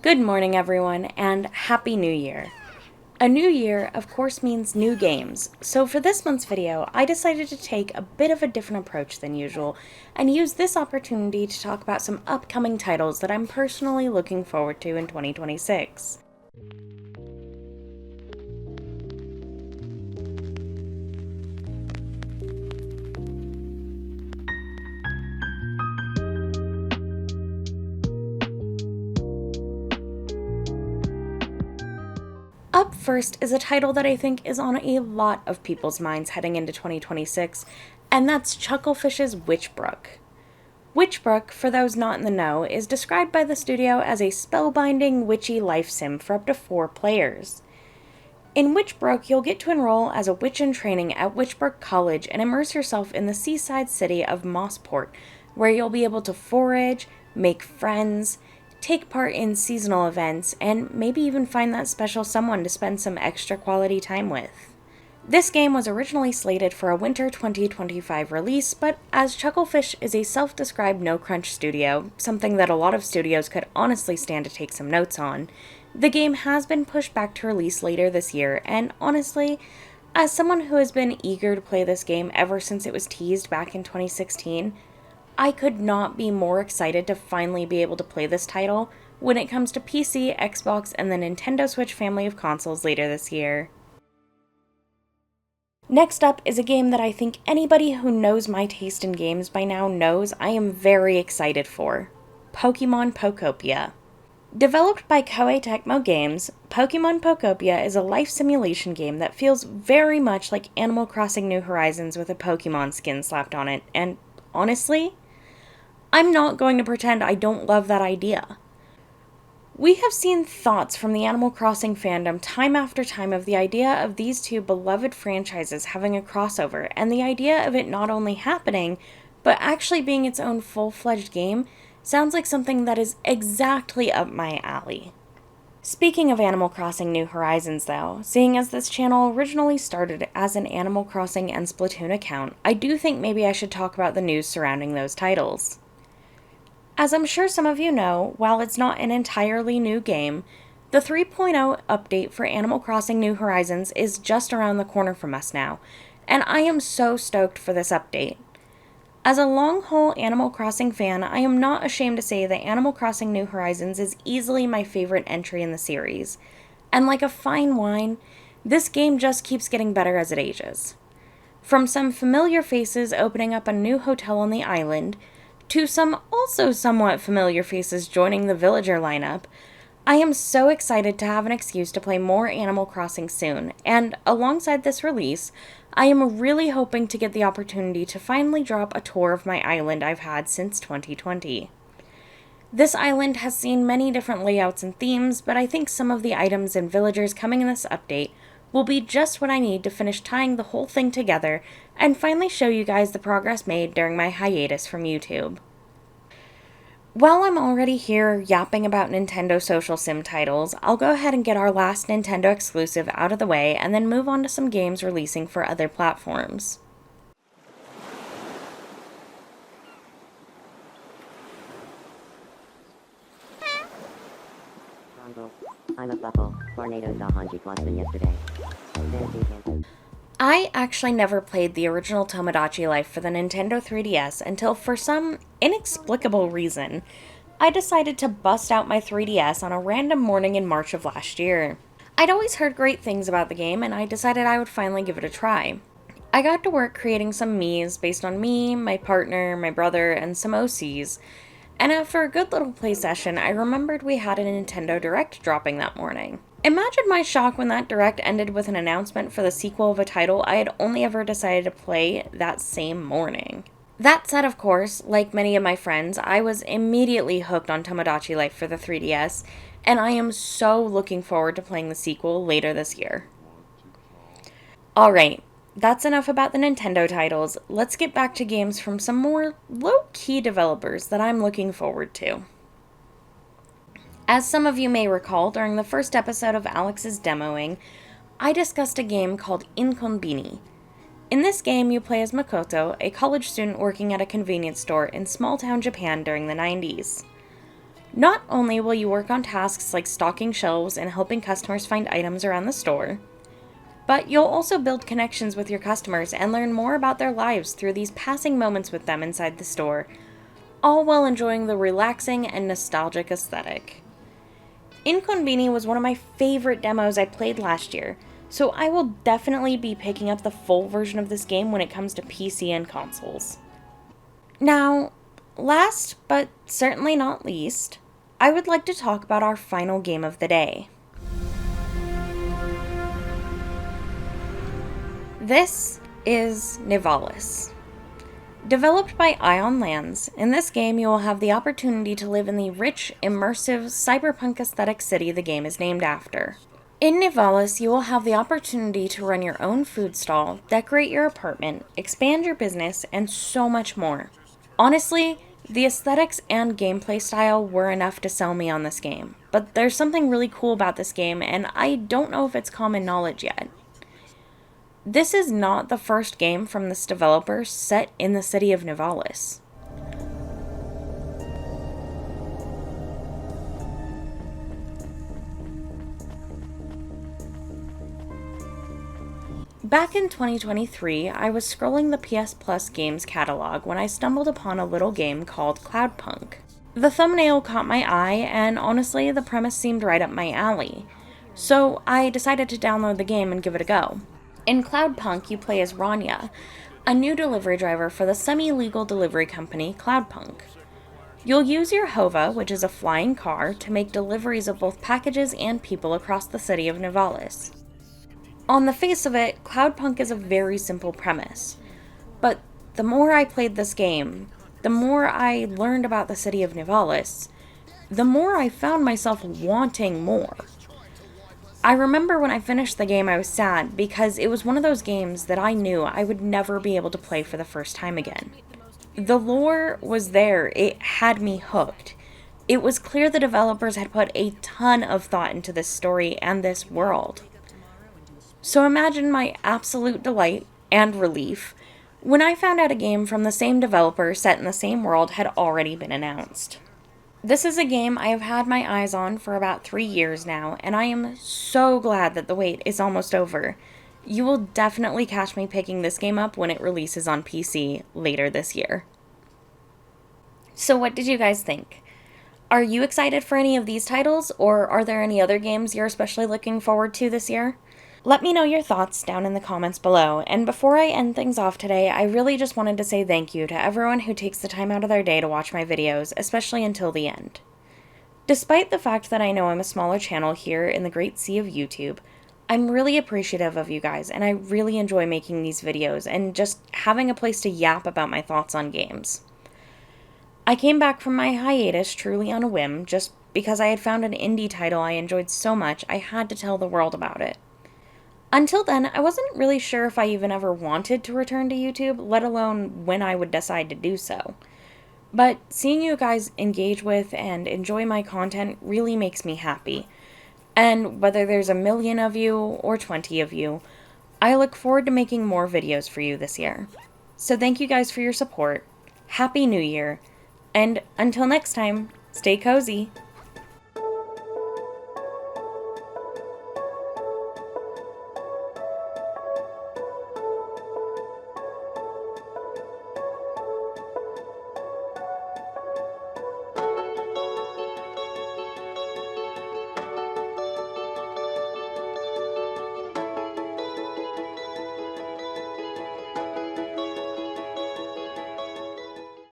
Good morning, everyone, and Happy New Year! A new year, of course, means new games, so for this month's video, I decided to take a bit of a different approach than usual, and use this opportunity to talk about some upcoming titles that I'm personally looking forward to in 2026. Up first is a title that I think is on a lot of people's minds heading into 2026, and that's Chucklefish's Witchbrook. Witchbrook, for those not in the know, is described by the studio as a spellbinding, witchy life sim for up to 4 players. In Witchbrook, you'll get to enroll as a witch in training at Witchbrook College and immerse yourself in the seaside city of Mossport, where you'll be able to forage, make friends, take part in seasonal events, and maybe even find that special someone to spend some extra quality time with. This game was originally slated for a winter 2025 release, but as Chucklefish is a self-described no-crunch studio, something that a lot of studios could honestly stand to take some notes on, the game has been pushed back to release later this year, and honestly, as someone who has been eager to play this game ever since it was teased back in 2016, I could not be more excited to finally be able to play this title when it comes to PC, Xbox, and the Nintendo Switch family of consoles later this year. Next up is a game that I think anybody who knows my taste in games by now knows I am very excited for: Pokemon Pokopia. Developed by Koei Tecmo Games, Pokemon Pokopia is a life simulation game that feels very much like Animal Crossing New Horizons with a Pokemon skin slapped on it, and honestly, I'm not going to pretend I don't love that idea. We have seen thoughts from the Animal Crossing fandom time after time of the idea of these two beloved franchises having a crossover, and the idea of it not only happening, but actually being its own full-fledged game sounds like something that is exactly up my alley. Speaking of Animal Crossing New Horizons though, seeing as this channel originally started as an Animal Crossing and Splatoon account, I do think maybe I should talk about the news surrounding those titles. As I'm sure some of you know, while it's not an entirely new game, the 3.0 update for Animal Crossing New Horizons is just around the corner from us now, and I am so stoked for this update. As a long-haul Animal Crossing fan, I am not ashamed to say that Animal Crossing New Horizons is easily my favorite entry in the series, and like a fine wine, this game just keeps getting better as it ages. From some familiar faces opening up a new hotel on the island, to some also somewhat familiar faces joining the villager lineup, I am so excited to have an excuse to play more Animal Crossing soon, and alongside this release, I am really hoping to get the opportunity to finally drop a tour of my island I've had since 2020. This island has seen many different layouts and themes, but I think some of the items and villagers coming in this update will be just what I need to finish tying the whole thing together and finally show you guys the progress made during my hiatus from YouTube. While I'm already here yapping about Nintendo social sim titles, I'll go ahead and get our last Nintendo exclusive out of the way and then move on to some games releasing for other platforms. I'm a bubble. Tornado the Hanji Clausen yesterday. I actually never played the original Tomodachi Life for the Nintendo 3DS until, for some inexplicable reason, I decided to bust out my 3DS on a random morning in March of last year. I'd always heard great things about the game, and I decided I would finally give it a try. I got to work creating some Miis based on me, my partner, my brother, and some OCs, and after a good little play session, I remembered we had a Nintendo Direct dropping that morning. Imagine my shock when that Direct ended with an announcement for the sequel of a title I had only ever decided to play that same morning. That said, of course, like many of my friends, I was immediately hooked on Tomodachi Life for the 3DS, and I am so looking forward to playing the sequel later this year. Alright, that's enough about the Nintendo titles. Let's get back to games from some more low-key developers that I'm looking forward to. As some of you may recall, during the first episode of Alex's demoing, I discussed a game called InKonbini. In this game, you play as Makoto, a college student working at a convenience store in small-town Japan during the 90s. Not only will you work on tasks like stocking shelves and helping customers find items around the store, but you'll also build connections with your customers and learn more about their lives through these passing moments with them inside the store, all while enjoying the relaxing and nostalgic aesthetic. InKonbini was one of my favorite demos I played last year, so I will definitely be picking up the full version of this game when it comes to PC and consoles. Now, last but certainly not least, I would like to talk about our final game of the day. This is Nivalis. Developed by Ion Lands, in this game you will have the opportunity to live in the rich, immersive, cyberpunk aesthetic city the game is named after. In Nivalis, you will have the opportunity to run your own food stall, decorate your apartment, expand your business, and so much more. Honestly, the aesthetics and gameplay style were enough to sell me on this game, but there's something really cool about this game, and I don't know if it's common knowledge yet. This is not the first game from this developer set in the city of Nivalis. Back in 2023, I was scrolling the PS Plus games catalog when I stumbled upon a little game called Cloudpunk. The thumbnail caught my eye, and honestly, the premise seemed right up my alley. So I decided to download the game and give it a go. In Cloudpunk, you play as Rania, a new delivery driver for the semi-legal delivery company Cloudpunk. You'll use your Hova, which is a flying car, to make deliveries of both packages and people across the city of Nivalis. On the face of it, Cloudpunk is a very simple premise. But the more I played this game, the more I learned about the city of Nivalis, the more I found myself wanting more. I remember when I finished the game I was sad because it was one of those games that I knew I would never be able to play for the first time again. The lore was there, it had me hooked. It was clear the developers had put a ton of thought into this story and this world. So imagine my absolute delight and relief when I found out a game from the same developer set in the same world had already been announced. This is a game I have had my eyes on for about 3 years now, and I am so glad that the wait is almost over. You will definitely catch me picking this game up when it releases on PC later this year. So what did you guys think? Are you excited for any of these titles, or are there any other games you're especially looking forward to this year? Let me know your thoughts down in the comments below, and before I end things off today, I really just wanted to say thank you to everyone who takes the time out of their day to watch my videos, especially until the end. Despite the fact that I know I'm a smaller channel here in the great sea of YouTube, I'm really appreciative of you guys, and I really enjoy making these videos and just having a place to yap about my thoughts on games. I came back from my hiatus truly on a whim, just because I had found an indie title I enjoyed so much I had to tell the world about it. Until then, I wasn't really sure if I even ever wanted to return to YouTube, let alone when I would decide to do so. But seeing you guys engage with and enjoy my content really makes me happy. And whether there's a million of you or 20 of you, I look forward to making more videos for you this year. So thank you guys for your support, Happy New Year, and until next time, stay cozy!